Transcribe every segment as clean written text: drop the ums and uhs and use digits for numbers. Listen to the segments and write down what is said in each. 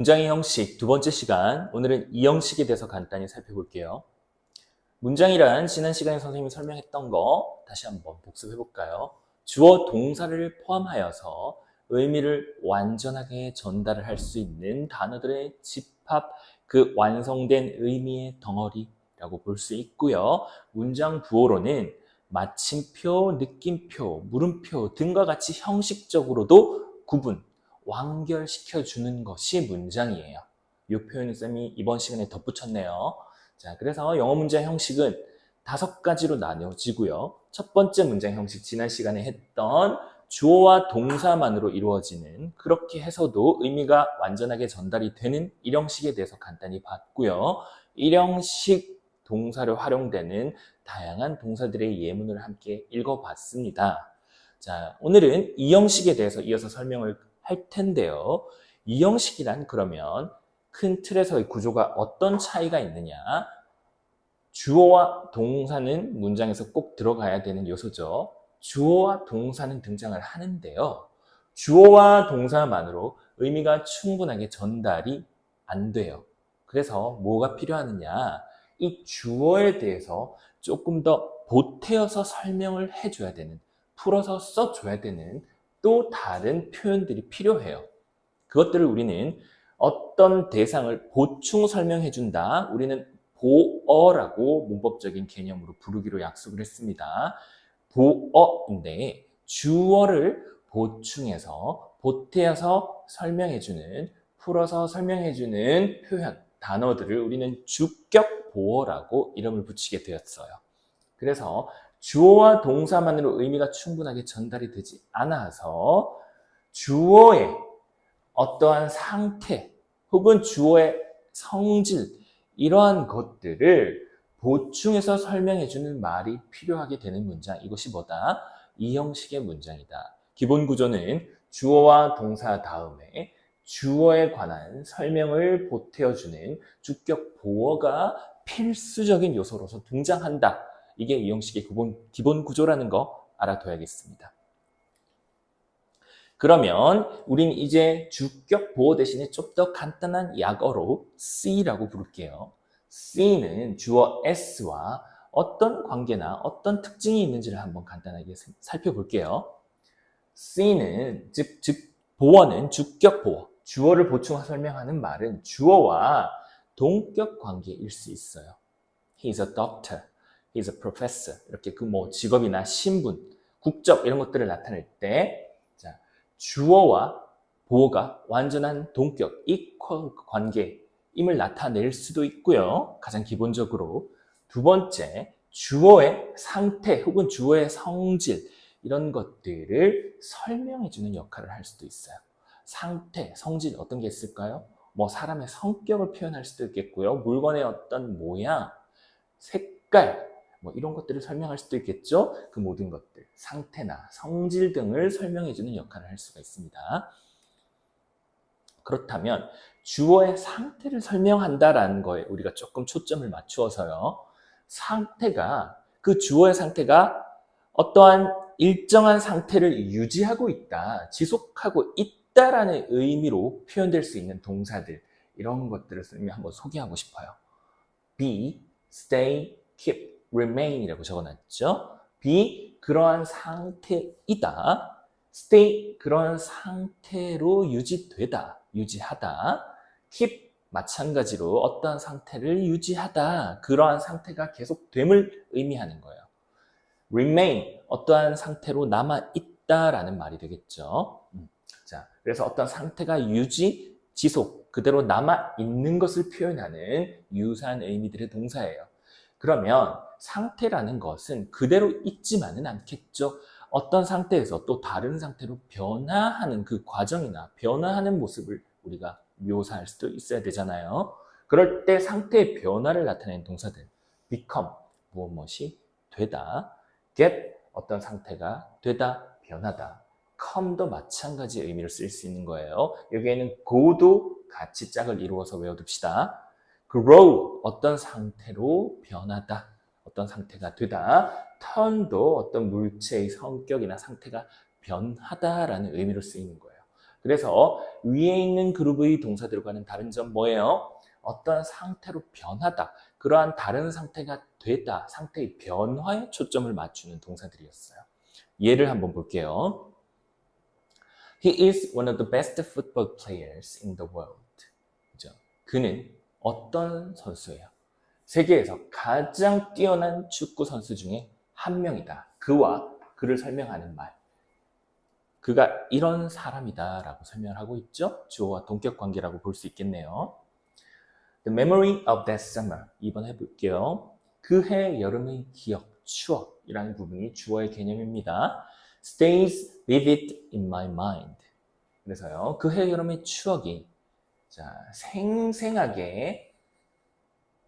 문장의 형식 두 번째 시간, 오늘은 이 형식에 대해서 간단히 살펴볼게요. 문장이란 지난 시간에 선생님이 설명했던 거 다시 한번 복습해 볼까요? 주어 동사를 포함하여서 의미를 완전하게 전달을 할 수 있는 단어들의 집합, 그 완성된 의미의 덩어리라고 볼 수 있고요. 문장 부호로는 마침표, 느낌표, 물음표 등과 같이 형식적으로도 구분, 완결시켜주는 것이 문장이에요. 이 표현을 쌤이 이번 시간에 덧붙였네요. 자, 그래서 영어 문장 형식은 5가지로 나뉘어지고요. 첫 번째 문장 형식, 지난 시간에 했던 주어와 동사만으로 이루어지는, 그렇게 해서도 의미가 완전하게 전달이 되는 일형식에 대해서 간단히 봤고요. 일형식 동사를 활용되는 다양한 동사들의 예문을 함께 읽어봤습니다. 자, 오늘은 이 형식에 대해서 이어서 설명을 할 텐데요. 이 형식이란 그러면 큰 틀에서의 구조가 어떤 차이가 있느냐? 주어와 동사는 문장에서 꼭 들어가야 되는 요소죠. 주어와 동사는 등장을 하는데요. 주어와 동사만으로 의미가 충분하게 전달이 안 돼요. 그래서 뭐가 필요하느냐? 이 주어에 대해서 조금 더 보태어서 설명을 해줘야 되는, 풀어서 써줘야 되는 또 다른 표현들이 필요해요. 그것들을 우리는 어떤 대상을 보충 설명해준다. 우리는 보어라고 문법적인 개념으로 부르기로 약속을 했습니다. 보어인데 주어를 보충해서 보태어서 설명해주는, 풀어서 설명해주는 표현, 단어들을 우리는 주격 보어라고 이름을 붙이게 되었어요. 그래서 주어와 동사만으로 의미가 충분하게 전달이 되지 않아서 주어의 어떠한 상태 혹은 주어의 성질, 이러한 것들을 보충해서 설명해주는 말이 필요하게 되는 문장, 이것이 뭐다? 이 형식의 문장이다. 기본 구조는 주어와 동사 다음에 주어에 관한 설명을 보태어주는 주격 보어가 필수적인 요소로서 등장한다. 이게 이 형식의 기본 구조라는 거 알아둬야겠습니다. 그러면 우린 이제 주격 보호 대신에 좀 더 간단한 약어로 C라고 부를게요. C는 주어 S와 어떤 관계나 어떤 특징이 있는지를 한번 간단하게 살펴볼게요. C는 보어는 주격 보어, 주어를 보충 설명하는 말은 주어와 동격 관계일 수 있어요. He's a doctor, he's a professor, 이렇게 그 직업이나 신분, 국적 이런 것들을 나타낼 때 주어와 보어가 완전한 동격, equal 관계임을 나타낼 수도 있고요. 가장 기본적으로. 두 번째, 주어의 상태 혹은 주어의 성질, 이런 것들을 설명해주는 역할을 할 수도 있어요. 상태, 성질 어떤 게 있을까요? 사람의 성격을 표현할 수도 있겠고요. 물건의 어떤 모양, 색깔, 이런 것들을 설명할 수도 있겠죠. 그 모든 것들, 상태나 성질 등을 설명해주는 역할을 할 수가 있습니다. 그렇다면 주어의 상태를 설명한다라는 거에 우리가 조금 초점을 맞추어서요. 그 주어의 상태가 어떠한 일정한 상태를 유지하고 있다, 지속하고 있다라는 의미로 표현될 수 있는 동사들, 이런 것들을 한번 소개하고 싶어요. be, stay, keep, remain이라고 적어놨죠. be, 그러한 상태이다. stay, 그러한 상태로 유지하다. keep, 마찬가지로 어떠한 상태를 유지하다. 그러한 상태가 계속됨을 의미하는 거예요. remain, 어떠한 상태로 남아있다라는 말이 되겠죠. 자, 그래서 어떤 상태가 지속, 그대로 남아있는 것을 표현하는 유사한 의미들의 동사예요. 그러면 상태라는 것은 그대로 있지만은 않겠죠. 어떤 상태에서 또 다른 상태로 변화하는 그 과정이나 변화하는 모습을 우리가 묘사할 수도 있어야 되잖아요. 그럴 때 상태의 변화를 나타내는 동사들, become, 무엇이 되다, get, 어떤 상태가 되다, 변하다, come도 마찬가지 의미를 쓸 수 있는 거예요. 여기에는 go도 같이 짝을 이루어서 외워둡시다. grow, 어떤 상태로 변하다, 어떤 상태가 되다. turn도 어떤 물체의 성격이나 상태가 변하다라는 의미로 쓰이는 거예요. 그래서 위에 있는 그룹의 동사들과는 다른 점 뭐예요? 어떤 상태로 변하다. 그러한 다른 상태가 되다. 상태의 변화에 초점을 맞추는 동사들이었어요. 예를 한번 볼게요. He is one of the best football players in the world. 그죠? 그는 어떤 선수예요? 세계에서 가장 뛰어난 축구 선수 중에 한 명이다. 그와 그를 설명하는 말. 그가 이런 사람이다 라고 설명하고 있죠. 주어와 동격 관계라고 볼 수 있겠네요. The memory of that summer. 2번 해볼게요. 그 해 여름의 기억, 추억이라는 부분이 주어의 개념입니다. Stays vivid in my mind. 그래서요, 그 해 여름의 추억이 생생하게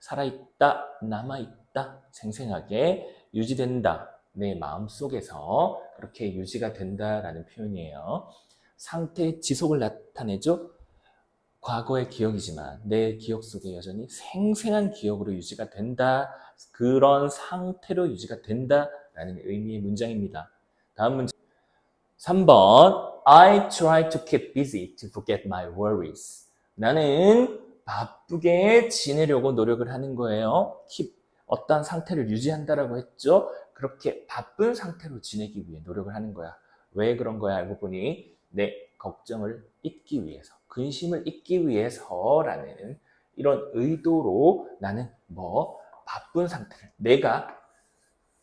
살아있다, 남아있다, 생생하게 유지된다. 내 마음속에서 그렇게 유지가 된다라는 표현이에요. 상태의 지속을 나타내죠. 과거의 기억이지만 내 기억 속에 여전히 생생한 기억으로 유지가 된다. 그런 상태로 유지가 된다라는 의미의 문장입니다. 다음 문장 3번 I try to keep busy to forget my worries. 나는 바쁘게 지내려고 노력을 하는 거예요. keep, 어떤 상태를 유지한다라고 했죠. 그렇게 바쁜 상태로 지내기 위해 노력을 하는 거야. 왜 그런 거야? 알고 보니 내 걱정을 잊기 위해서, 근심을 잊기 위해서라는 이런 의도로 나는 바쁜 상태를, 내가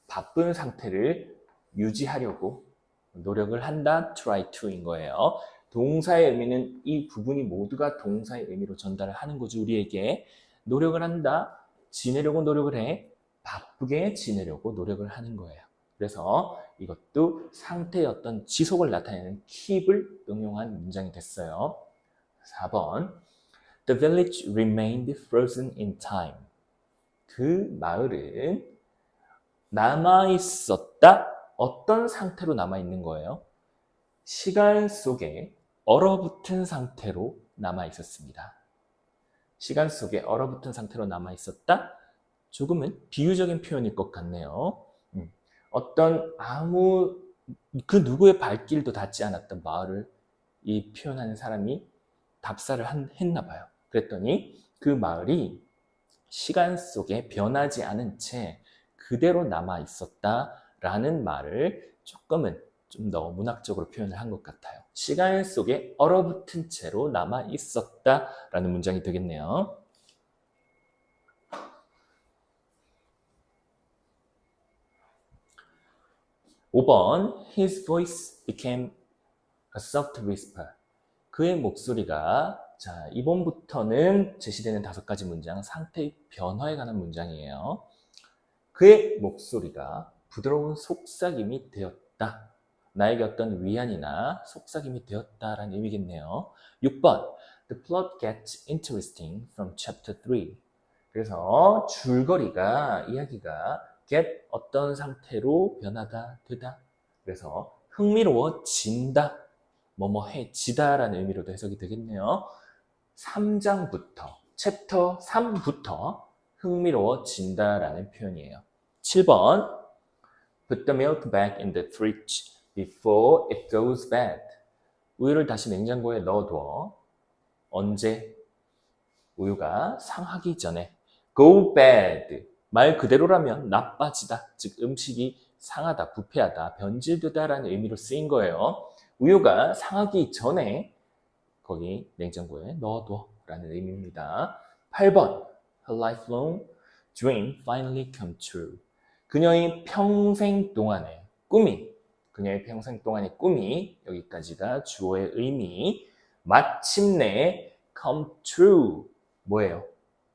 바쁜 상태를 유지하려고 노력을 한다. try to인 거예요. 동사의 의미는 이 부분이 모두가 동사의 의미로 전달을 하는 거죠. 우리에게 노력을 한다. 지내려고 노력을 해. 바쁘게 지내려고 노력을 하는 거예요. 그래서 이것도 상태의 어떤 지속을 나타내는 keep을 응용한 문장이 됐어요. 4번 The village remained frozen in time. 그 마을은 남아있었다. 어떤 상태로 남아있는 거예요? 시간 속에 얼어붙은 상태로 남아있었습니다. 시간 속에 얼어붙은 상태로 남아있었다? 조금은 비유적인 표현일 것 같네요. 어떤 그 누구의 발길도 닿지 않았던 마을을 이 표현하는 사람이 답사를 했나 봐요. 그랬더니 그 마을이 시간 속에 변하지 않은 채 그대로 남아 있었다라는 말을 조금은 좀 더 문학적으로 표현을 한 것 같아요. 시간 속에 얼어붙은 채로 남아 있었다라는 문장이 되겠네요. 5번 His voice became a soft whisper. 그의 목소리가 이번부터는 제시되는 5가지 문장, 상태의 변화에 관한 문장이에요. 그의 목소리가 부드러운 속삭임이 되었다. 나에게 어떤 위안이나 속삭임이 되었다라는 의미겠네요. 6번 The plot gets interesting from chapter 3. 그래서 줄거리가, 이야기가 get 어떤 상태로 변하다, 되다. 그래서 흥미로워진다, 뭐뭐해지다라는 의미로도 해석이 되겠네요. 3장부터, 챕터 3부터 흥미로워진다라는 표현이에요. 7번 Put the milk back in the fridge before it goes bad. 우유를 다시 냉장고에 넣어둬. 언제? 우유가 상하기 전에. Go bad. 말 그대로라면 나빠지다. 즉 음식이 상하다, 부패하다, 변질되다라는 의미로 쓰인 거예요. 우유가 상하기 전에 거기 냉장고에 넣어둬 라는 의미입니다. 8번 Her lifelong dream finally come true. 그녀의 평생 동안의 꿈이, 그녀의 평생 동안의 꿈이, 여기까지가 주어의 의미, 마침내 come true. 뭐예요?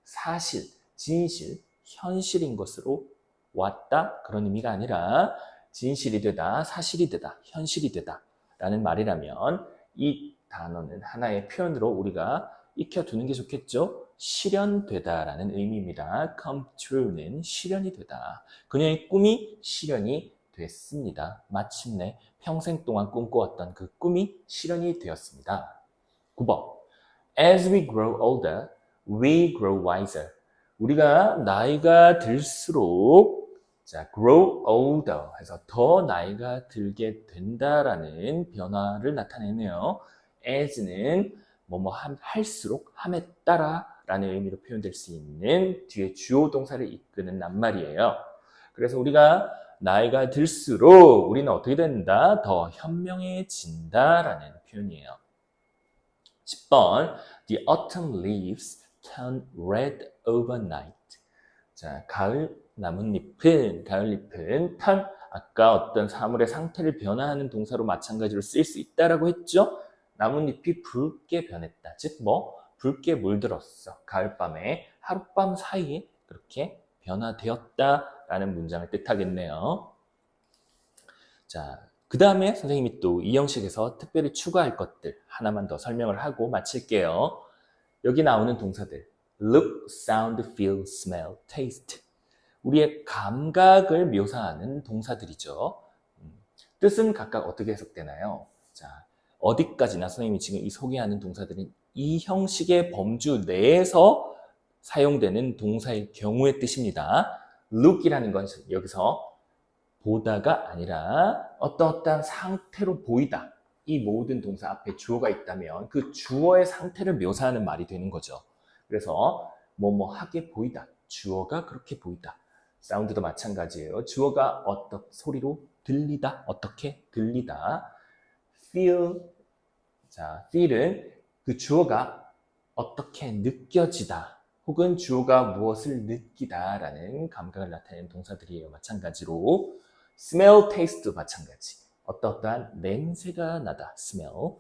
사실, 진실, 현실인 것으로 왔다. 그런 의미가 아니라 진실이 되다, 사실이 되다, 현실이 되다 라는 말이라면 이 단어는 하나의 표현으로 우리가 익혀두는 게 좋겠죠? 실현되다 라는 의미입니다. come true는 실현이 되다. 그녀의 꿈이 실현이 됐습니다. 마침내 평생 동안 꿈꿔왔던 그 꿈이 실현이 되었습니다. 9번 As we grow older, we grow wiser. 우리가 나이가 들수록 grow older 해서 더 나이가 들게 된다라는 변화를 나타내네요. as는 뭐뭐 할수록 함에 따라 라는 의미로 표현될 수 있는 뒤에 주어 동사를 이끄는 낱말이에요. 그래서 우리가 나이가 들수록 우리는 어떻게 된다? 더 현명해진다 라는 표현이에요. 10번 The autumn leaves turn red overnight. 자, 가을 나뭇잎은, 가을잎은 turn, 아까 어떤 사물의 상태를 변화하는 동사로 마찬가지로 쓰일 수 있다라고 했죠? 나뭇잎이 붉게 변했다. 즉, 붉게 물들었어. 가을밤에 하룻밤 사이에 그렇게 변화되었다라는 문장을 뜻하겠네요. 자, 그 다음에 선생님이 또 이 형식에서 특별히 추가할 것들 하나만 더 설명을 하고 마칠게요. 여기 나오는 동사들 look, sound, feel, smell, taste. 우리의 감각을 묘사하는 동사들이죠. 뜻은 각각 어떻게 해석되나요? 자, 어디까지나 선생님이 지금 이 소개하는 동사들은 이 형식의 범주 내에서 사용되는 동사의 경우의 뜻입니다. look이라는 건 여기서 보다가 아니라 어떠한 상태로 보이다. 이 모든 동사 앞에 주어가 있다면 그 주어의 상태를 묘사하는 말이 되는 거죠. 그래서 뭐뭐하게 보이다. 주어가 그렇게 보이다. 사운드도 마찬가지예요. 주어가 어떤 소리로 들리다. 어떻게 들리다. feel. 자, feel은 그 주어가 어떻게 느껴지다. 혹은 주어가 무엇을 느끼다 라는 감각을 나타내는 동사들이에요. 마찬가지로 smell, taste도 마찬가지. 어떠한 냄새가 나다. smell.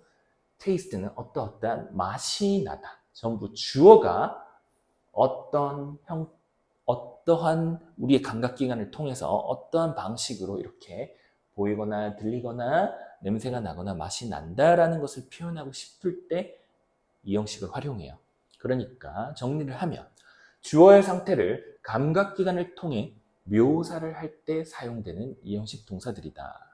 taste는 어떠한 맛이 나다. 전부 주어가 어떠한 우리의 감각기관을 통해서 어떠한 방식으로 이렇게 보이거나 들리거나 냄새가 나거나 맛이 난다라는 것을 표현하고 싶을 때 이 형식을 활용해요. 그러니까 정리를 하면 주어의 상태를 감각기관을 통해 묘사를 할 때 사용되는 이 형식 동사들이다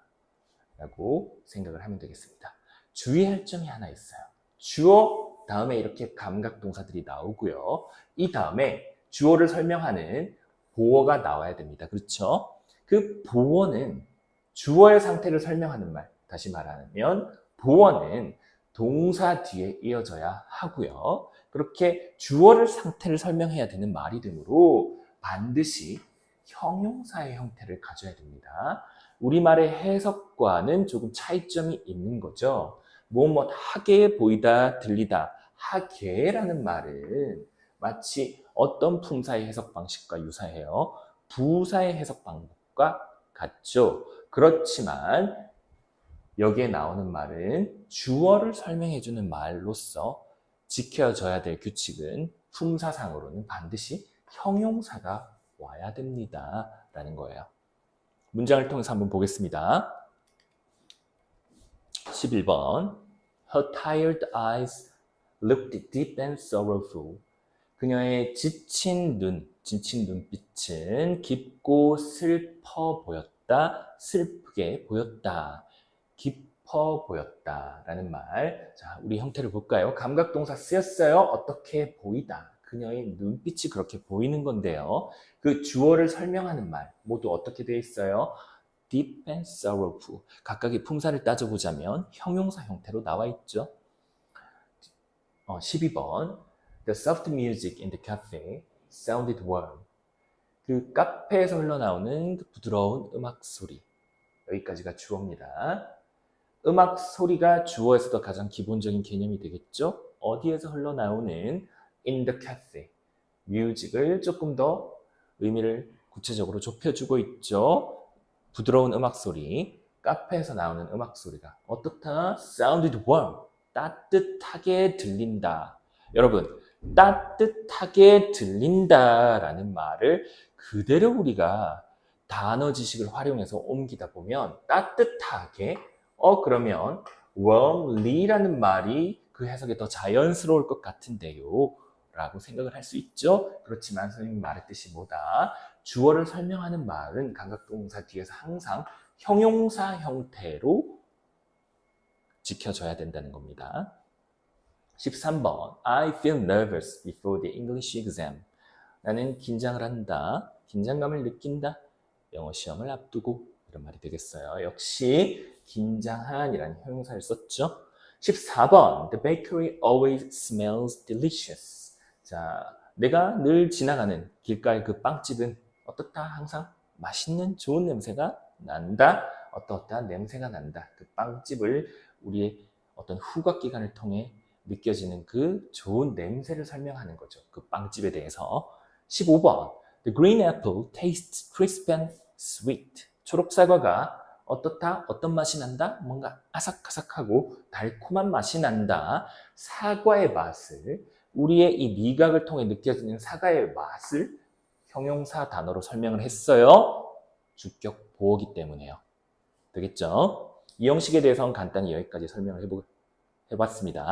라고 생각을 하면 되겠습니다. 주의할 점이 하나 있어요. 주어 다음에 이렇게 감각 동사들이 나오고요. 이 다음에 주어를 설명하는 보어가 나와야 됩니다. 그렇죠? 그 보어는 주어의 상태를 설명하는 말, 다시 말하면 보어는 동사 뒤에 이어져야 하고요. 그렇게 주어를 상태를 설명해야 되는 말이 되므로 반드시 형용사의 형태를 가져야 됩니다. 우리말의 해석과는 조금 차이점이 있는 거죠. 하게 보이다, 들리다, 하게라는 말은 마치 어떤 품사의 해석 방식과 유사해요. 부사의 해석 방법과 같죠. 그렇지만 여기에 나오는 말은 주어를 설명해주는 말로서 지켜져야 될 규칙은 품사상으로는 반드시 형용사가 와야 됩니다. 라는 거예요. 문장을 통해서 한번 보겠습니다. 11번 Her tired eyes looked deep and sorrowful. 그녀의 지친 눈빛은 깊고 슬퍼 보였다. 슬프게 보였다. 깊어 보였다. 라는 말. 자, 우리 형태를 볼까요? 감각동사 쓰였어요. 어떻게 보이다. 그녀의 눈빛이 그렇게 보이는 건데요. 그 주어를 설명하는 말 모두 어떻게 되어 있어요? deep and sorrowful. 각각의 품사를 따져보자면 형용사 형태로 나와 있죠. 12번 The soft music in the cafe sounded warm. 그 카페에서 흘러나오는 그 부드러운 음악 소리. 여기까지가 주어입니다. 음악 소리가 주어에서도 가장 기본적인 개념이 되겠죠. 어디에서 흘러나오는 in the cafe. music을 조금 더 의미를 구체적으로 좁혀주고 있죠. 부드러운 음악 소리, 카페에서 나오는 음악 소리가 어떻다? sounded warm. 따뜻하게 들린다. 여러분, 따뜻하게 들린다라는 말을 그대로 우리가 단어 지식을 활용해서 옮기다 보면 따뜻하게 그러면 warmly라는 말이 그 해석에 더 자연스러울 것 같은데요 라고 생각을 할 수 있죠. 그렇지만 선생님이 말했듯이 뭐다? 주어를 설명하는 말은 감각동사 뒤에서 항상 형용사 형태로 지켜져야 된다는 겁니다. 13번 I feel nervous before the English exam. 나는 긴장을 한다. 긴장감을 느낀다. 영어 시험을 앞두고 이런 말이 되겠어요. 역시 긴장한이라는 형용사를 썼죠. 14번. The bakery always smells delicious. 자, 내가 늘 지나가는 길가의 그 빵집은 어떻다? 항상 맛있는 좋은 냄새가 난다. 어떠한 냄새가 난다. 그 빵집을 우리의 어떤 후각 기관을 통해 느껴지는 그 좋은 냄새를 설명하는 거죠. 그 빵집에 대해서. 15번. The green apple tastes crisp and sweet. 초록 사과가 어떻다? 어떤 맛이 난다? 뭔가 아삭아삭하고 달콤한 맛이 난다. 사과의 맛을, 우리의 이 미각을 통해 느껴지는 사과의 맛을 형용사 단어로 설명을 했어요. 주격 보어기 때문에요. 되겠죠? 이 형식에 대해서는 간단히 여기까지 설명을 해봤습니다.